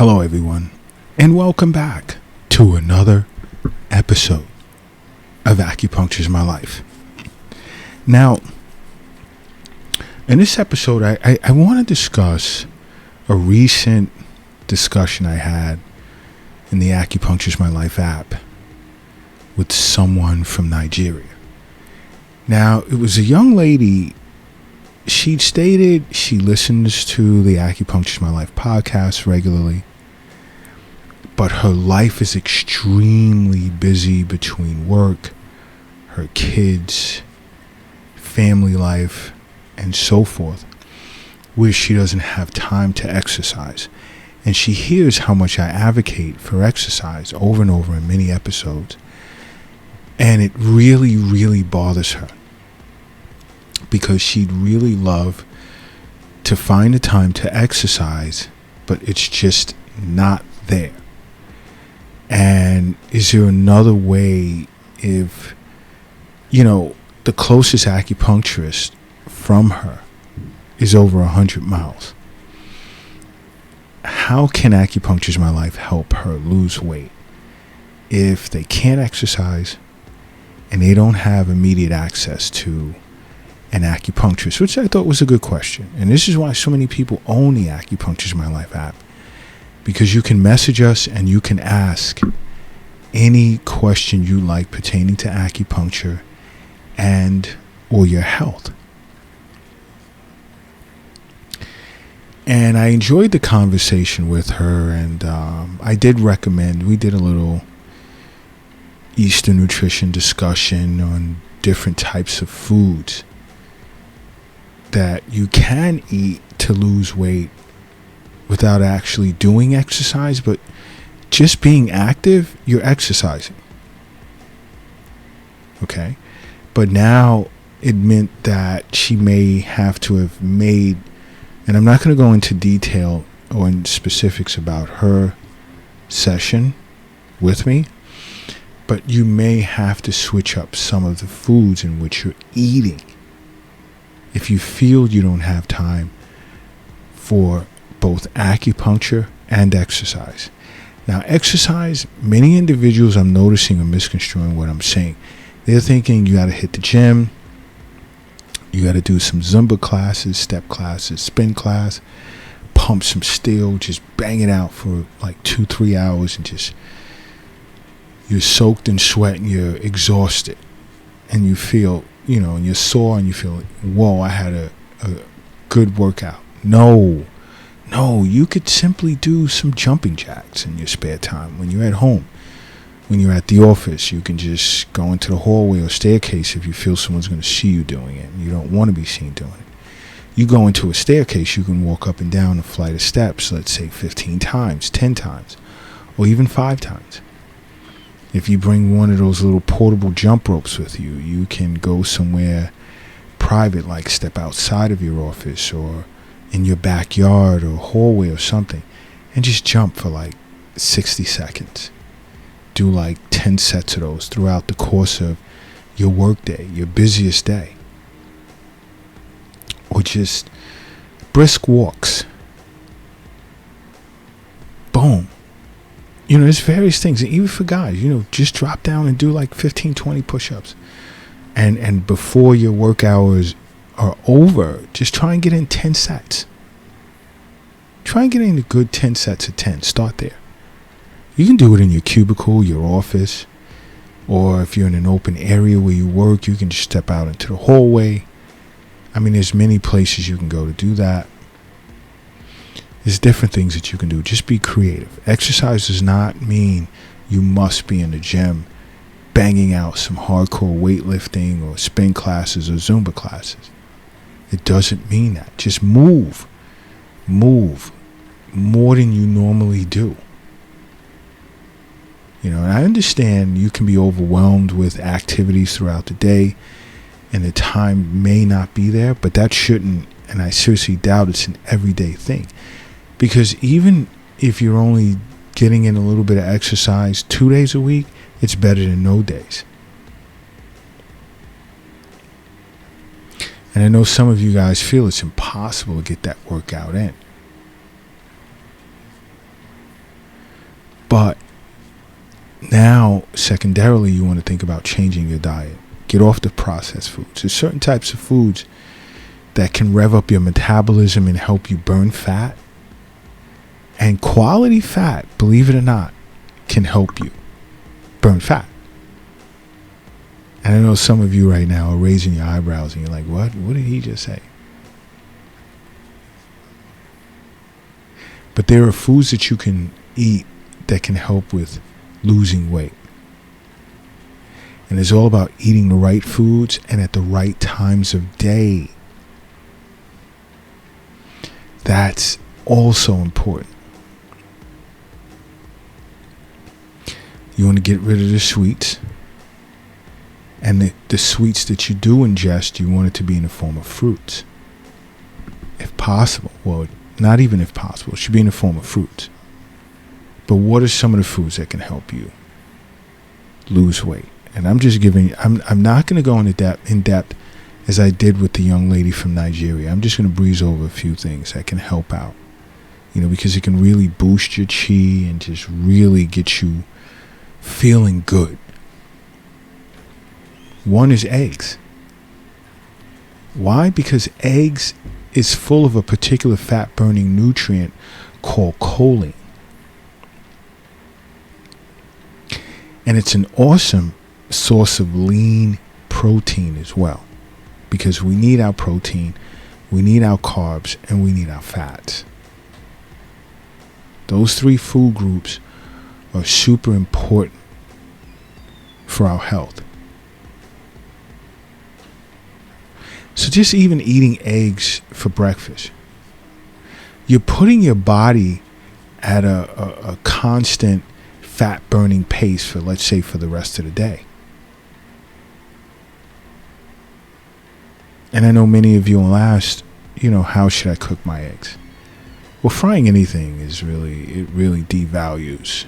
Hello, everyone, and welcome back to another episode of Acupuncture is My Life. Now, in this episode, I want to discuss a recent discussion I had in the Acupuncture is My Life app with someone from Nigeria. Now, it was a young lady. She stated she listens to the Acupuncture is My Life podcast regularly, but her life is extremely busy between work, her kids, family life, and so forth, where she doesn't have time to exercise. And she hears how much I advocate for exercise over and over in many episodes, and it really, really bothers her, because she'd really love to find the time to exercise, but it's just not there. And is there another way? If, the closest acupuncturist from her is over 100 miles, how can Acupuncture is My Life help her lose weight if they can't exercise and they don't have immediate access to an acupuncturist? Which I thought was a good question. And this is why so many people own the Acupuncture is My Life app, because you can message us and you can ask any question you like pertaining to acupuncture and or your health. And I enjoyed the conversation with her, and I did recommend, we did a little Eastern nutrition discussion on different types of foods that you can eat to lose weight without actually doing exercise, but just being active, you're exercising. Okay? But now it meant that she may have to have made, and I'm not going to go into detail or in specifics about her session with me, but you may have to switch up some of the foods in which you're eating if you feel you don't have time for both acupuncture and exercise. Now, exercise, many individuals I'm noticing are misconstruing what I'm saying. They're thinking you got to hit the gym, you got to do some Zumba classes, step classes, spin class, pump some steel, just bang it out for like 2-3 hours, and just you're soaked in sweat and you're exhausted, and you feel, and you're sore, and you feel, whoa, I had a good workout. No, you could simply do some jumping jacks in your spare time when you're at home. When you're at the office, you can just go into the hallway or staircase if you feel someone's going to see you doing it and you don't want to be seen doing it. You go into a staircase, you can walk up and down a flight of steps, let's say 15 times, 10 times, or even 5 times. If you bring one of those little portable jump ropes with you, you can go somewhere private, like step outside of your office or in your backyard or hallway or something, and just jump for like 60 seconds. Do like 10 sets of those throughout the course of your work day, your busiest day. Or just brisk walks. Boom. There's various things. And even for guys, just drop down and do like 15, 20 push-ups. And before your work hours are over, just try and get in 10 sets. Try and get in a good 10 sets of 10. Start there. You can do it in your cubicle, your office, or if you're in an open area where you work, you can just step out into the hallway. I mean, there's many places you can go to do that. There's different things that you can do. Just be creative. Exercise does not mean you must be in the gym banging out some hardcore weightlifting or spin classes or Zumba classes. It doesn't mean that. Just move more than you normally do. And I understand you can be overwhelmed with activities throughout the day and the time may not be there, but that shouldn't, and I seriously doubt it's an everyday thing. Because even if you're only getting in a little bit of exercise 2 days a week, it's better than no days. And I know some of you guys feel it's impossible to get that workout in. Now, secondarily, you want to think about changing your diet. Get off the processed foods. There's certain types of foods that can rev up your metabolism and help you burn fat. And quality fat, believe it or not, can help you burn fat. And I know some of you right now are raising your eyebrows and you're like, what? What did he just say? But there are foods that you can eat that can help with losing weight. And it's all about eating the right foods and at the right times of day. That's also important. You want to get rid of the sweets. And the sweets that you do ingest, you want it to be in the form of fruits. If possible. Well, not even if possible. It should be in the form of fruits. But what are some of the foods that can help you lose weight? And I'm just giving, I'm not going to go in depth as I did with the young lady from Nigeria. I'm just going to breeze over a few things that can help out. Because it can really boost your chi and just really get you feeling good. One is eggs. Why? Because eggs is full of a particular fat-burning nutrient called choline. And it's an awesome source of lean protein as well. Because we need our protein, we need our carbs, and we need our fats. Those three food groups are super important for our health. So just even eating eggs for breakfast, you're putting your body at a constant fat burning pace for, let's say, for the rest of the day. And I know many of you will ask, how should I cook my eggs? Well, frying anything it really devalues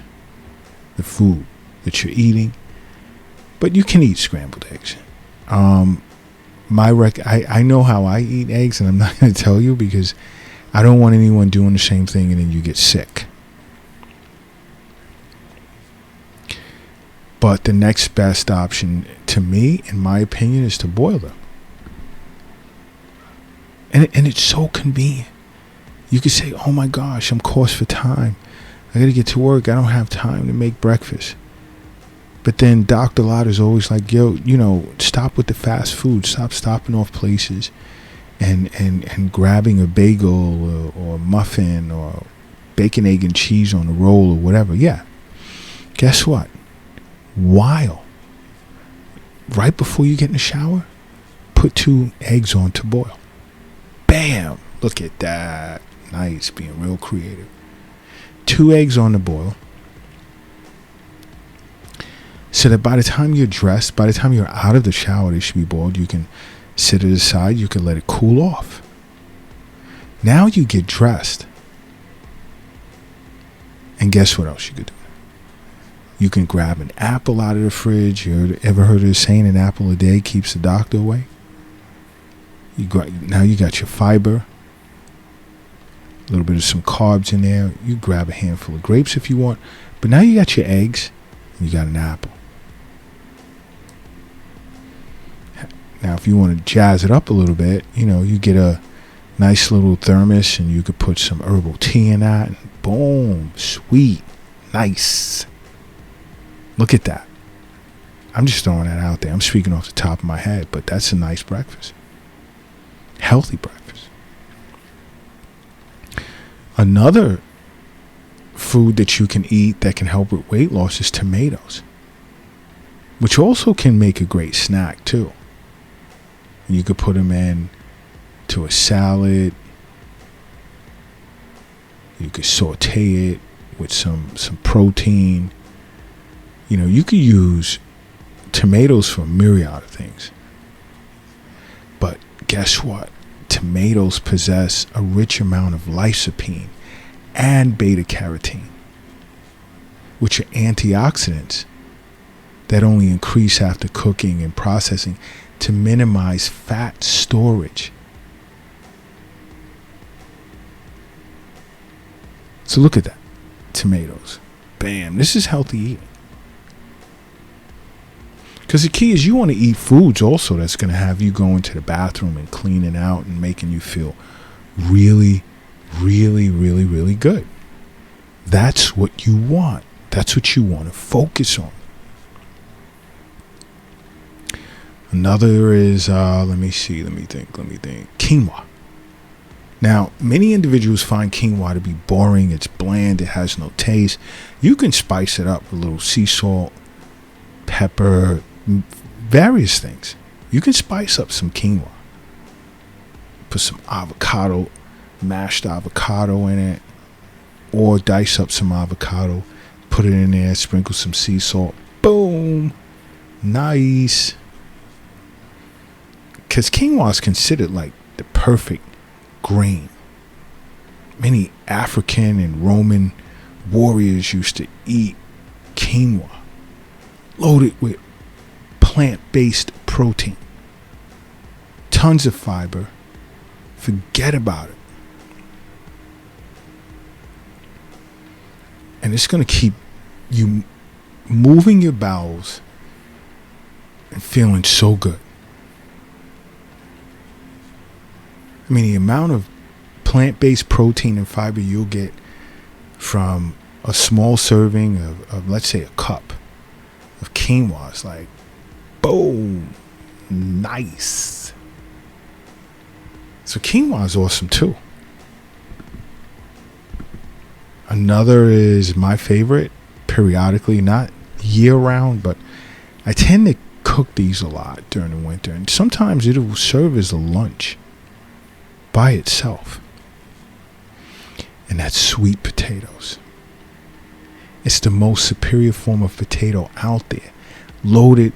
the food that you're eating. But you can eat scrambled eggs. I know how I eat eggs, and I'm not going to tell you because I don't want anyone doing the same thing and then you get sick. But the next best option to me, in my opinion, is to boil them. And it's so convenient. You could say, oh my gosh, I'm cost for time. I got to get to work. I don't have time to make breakfast. But then Dr. Lott is always like, yo, stop with the fast food. Stop stopping off places and grabbing a bagel or a muffin or bacon, egg, and cheese on a roll or whatever. Yeah. Guess what? Right before you get in the shower, put 2 eggs on to boil. Bam! Look at that. Nice, being real creative. 2 eggs on the boil. So that by the time you're dressed, by the time you're out of the shower, they should be boiled. You can sit it aside. You can let it cool off. Now you get dressed. And guess what else you could do? You can grab an apple out of the fridge. You ever heard of the saying, an apple a day keeps the doctor away? Now you got your fiber. A little bit of some carbs in there. You grab a handful of grapes if you want. But now you got your eggs and you got an apple. Now, if you want to jazz it up a little bit, you get a nice little thermos and you could put some herbal tea in that. And boom, sweet, nice. Look at that. I'm just throwing that out there. I'm speaking off the top of my head, but that's a nice breakfast. Healthy breakfast. Another food that you can eat that can help with weight loss is tomatoes, which also can make a great snack too. You could put them in to a salad. You could saute it with some protein. You could use tomatoes for a myriad of things. But guess what? Tomatoes possess a rich amount of lycopene and beta carotene, which are antioxidants that only increase after cooking and processing to minimize fat storage. So look at that. Tomatoes. Bam. This is healthy eating. Because the key is you want to eat foods also that's going to have you going to the bathroom and cleaning out and making you feel really, really, really, really good. That's what you want. That's what you want to focus on. Another is, let me think. Quinoa. Now, many individuals find quinoa to be boring. It's bland. It has no taste. You can spice it up with a little sea salt, pepper, various things. You can spice up some quinoa. Put some avocado, mashed avocado in it, or dice up some avocado, put it in there, sprinkle some sea salt. Boom. Nice. Because quinoa is considered like the perfect grain. Many African and Roman warriors used to eat quinoa, loaded with plant-based protein, tons of fiber. Forget about it. And it's going to keep you moving your bowels and feeling so good. I mean, the amount of plant-based protein and fiber you'll get from a small serving of let's say, a cup of quinoa is like, boom, nice. So quinoa is awesome too. Another is my favorite, periodically, not year-round, but I tend to cook these a lot during the winter. And sometimes it will serve as a lunch by itself. And that's sweet potatoes. It's the most superior form of potato out there. Loaded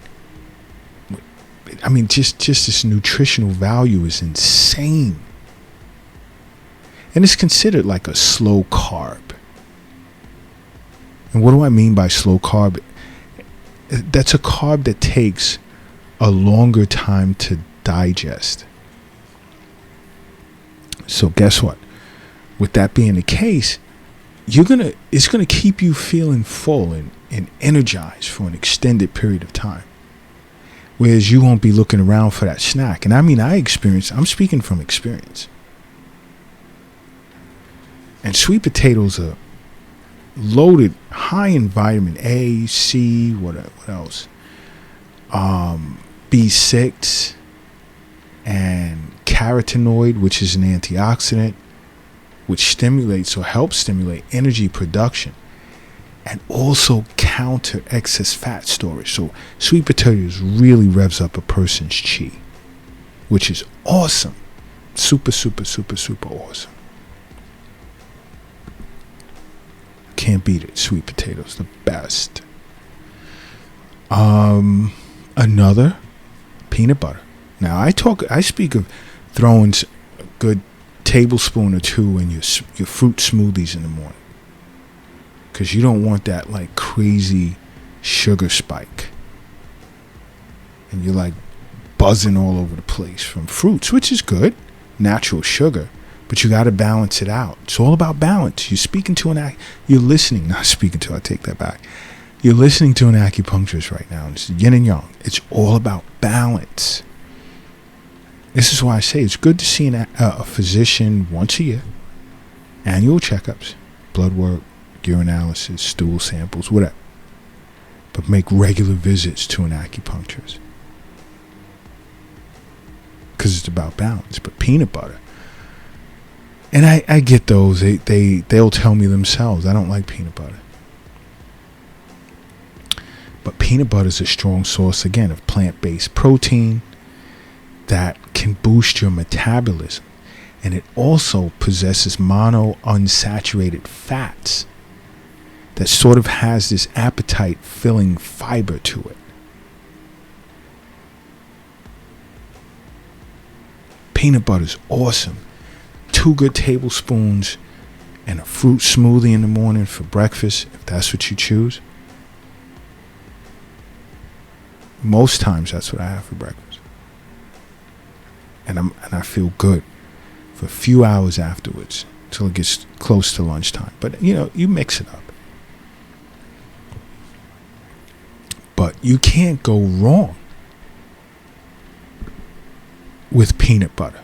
with, I mean, just this nutritional value is insane. And it's considered like a slow carb. And what do I mean by slow carb? That's a carb that takes a longer time to digest. So guess what? With that being the case, it's gonna keep you feeling full and energized for an extended period of time. Whereas you won't be looking around for that snack. And I mean, I'm speaking from experience. And sweet potatoes are loaded, high in vitamin A, C, what else? B6 and carotenoid, which is an antioxidant, which stimulates or helps stimulate energy production and also counter excess fat storage. So sweet potatoes really revs up a person's chi, which is awesome. Super, super, super, super awesome. Can't beat it. Sweet potatoes, the best. Another, peanut butter. Now I speak of throwing a good tablespoon or two in your fruit smoothies in the morning, because you don't want that like crazy sugar spike, and you're like buzzing all over the place from fruits, which is good, natural sugar. But you got to balance it out. It's all about balance. You're listening, not speaking to, I take that back. You're listening to an acupuncturist right now. It's yin and yang. It's all about balance. This is why I say it's good to see a physician once a year. Annual checkups, blood work, urinalysis, stool samples, whatever. But make regular visits to an acupuncturist. Because it's about balance. But peanut butter. And I get those. They'll tell me themselves, I don't like peanut butter. But peanut butter is a strong source, again, of plant-based protein that can boost your metabolism. And it also possesses monounsaturated fats that sort of has this appetite-filling fiber to it. Peanut butter is awesome. 2 good tablespoons and a fruit smoothie in the morning for breakfast, if that's what you choose. Most times that's what I have for breakfast. And I feel good for a few hours afterwards till it gets close to lunchtime. But you mix it up. But you can't go wrong with peanut butter.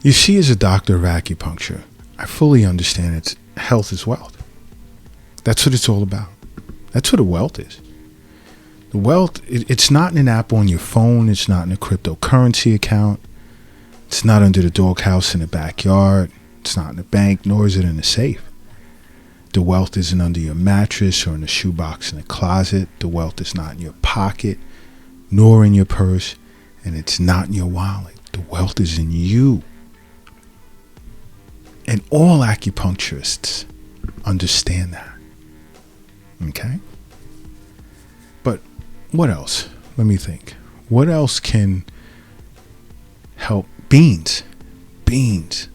You see, as a doctor of acupuncture, I fully understand it's health is wealth. That's what it's all about. That's what a wealth is. The wealth, it's not in an app on your phone. It's not in a cryptocurrency account. It's not under the doghouse in the backyard. It's not in the bank, nor is it in a safe. The wealth isn't under your mattress or in the shoebox in the closet. The wealth is not in your pocket, nor in your purse, and it's not in your wallet. The wealth is in you. And all acupuncturists understand that. Okay? But what else? Let me think. What else can help? Beans. Beans.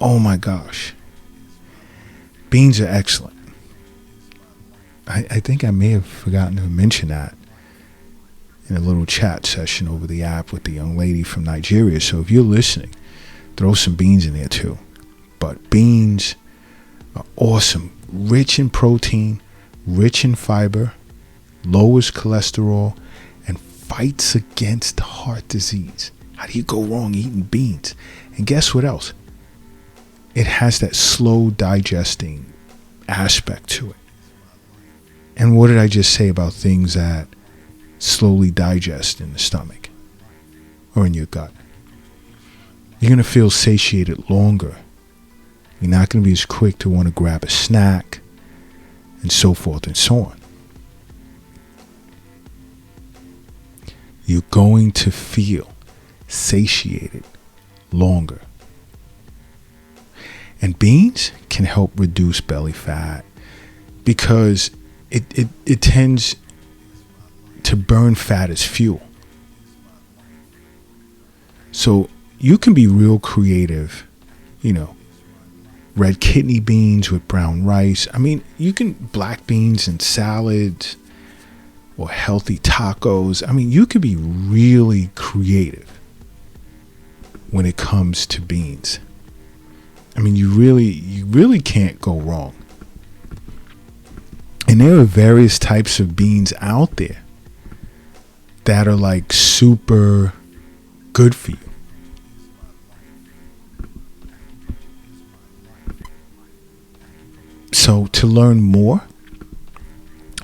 Oh my gosh. Beans are excellent. I think I may have forgotten to mention that in a little chat session over the app with the young lady from Nigeria. So if you're listening, throw some beans in there too. But beans are awesome. Rich in protein, rich in fiber, lowers cholesterol, and fights against heart disease. How do you go wrong eating beans? And guess what else? It has that slow digesting aspect to it. And what did I just say about things that slowly digest in the stomach or in your gut? You're going to feel satiated longer. You're not going to be as quick to want to grab a snack and so forth and so on. You're going to feel satiated longer. And beans can help reduce belly fat because it tends to burn fat as fuel. So you can be real creative, red kidney beans with brown rice. I mean, you can black beans in salads or healthy tacos. I mean, you could be really creative when it comes to beans. I mean, you really can't go wrong. And there are various types of beans out there that are like super good for you. So to learn more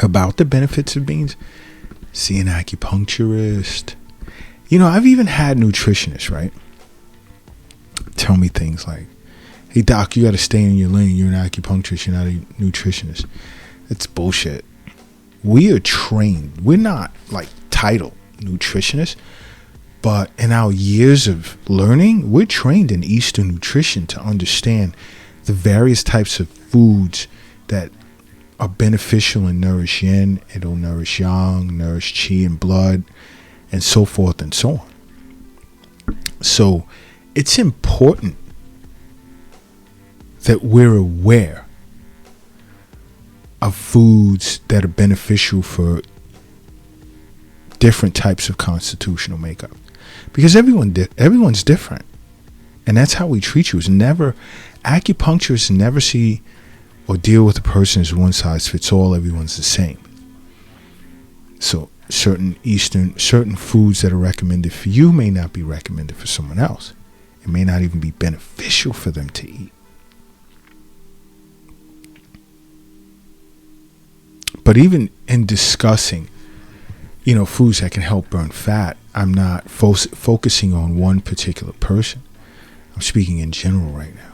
about the benefits of beans, see an acupuncturist. I've even had nutritionists, right, tell me things like, hey doc, you got to stay in your lane. You're an acupuncturist. You're not a nutritionist. That's bullshit. We are trained. We're not like titled nutritionists, but in our years of learning, we're trained in Eastern nutrition to understand the various types of foods that are beneficial and nourish yin. It'll nourish yang, nourish qi and blood, and so forth and so on. So it's important that we're aware of foods that are beneficial for different types of constitutional makeup, because everyone's different, and that's how we treat you. Acupuncturists never see or deal with a person as one size fits all. Everyone's the same. So certain foods that are recommended for you may not be recommended for someone else. It may not even be beneficial for them to eat. But even in discussing, foods that can help burn fat, I'm not focusing on one particular person. I'm speaking in general right now.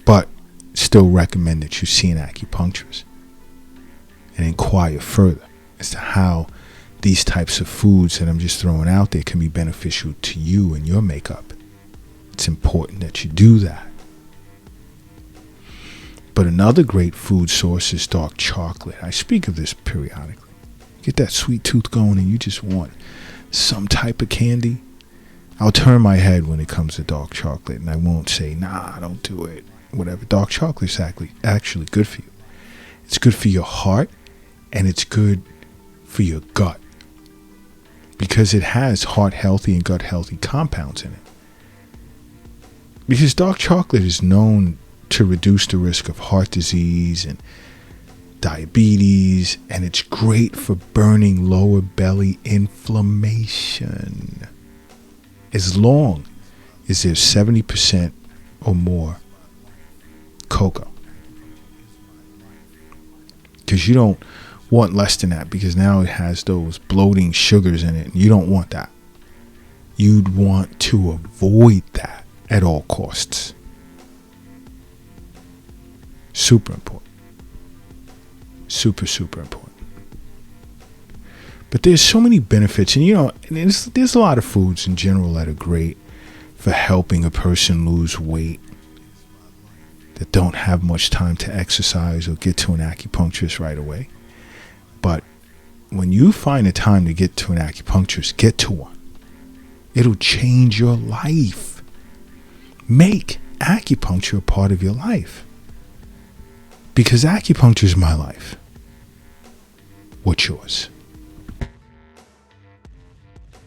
But still recommend that you see an acupuncturist and inquire further as to how these types of foods that I'm just throwing out there can be beneficial to you and your makeup. It's important that you do that. But another great food source is dark chocolate. I speak of this periodically. Get that sweet tooth going and you just want some type of candy. I'll turn my head when it comes to dark chocolate, and I won't say, nah, don't do it. Whatever. Dark chocolate is actually good for you. It's good for your heart, and it's good for your gut, because it has heart healthy and gut healthy compounds in it. Because dark chocolate is known to reduce the risk of heart disease and diabetes, and it's great for burning lower belly inflammation. As long as there's 70% or more cocoa. Because you don't want less than that, because now it has those bloating sugars in it, and you don't want that. You'd want to avoid that at all costs. Super important. Super, super important. But there's so many benefits, and there's a lot of foods in general that are great for helping a person lose weight that don't have much time to exercise or get to an acupuncturist right away. But when you find a time to get to an acupuncturist, get to one. It'll change your life. Make acupuncture a part of your life. Because acupuncture is my life. What's yours?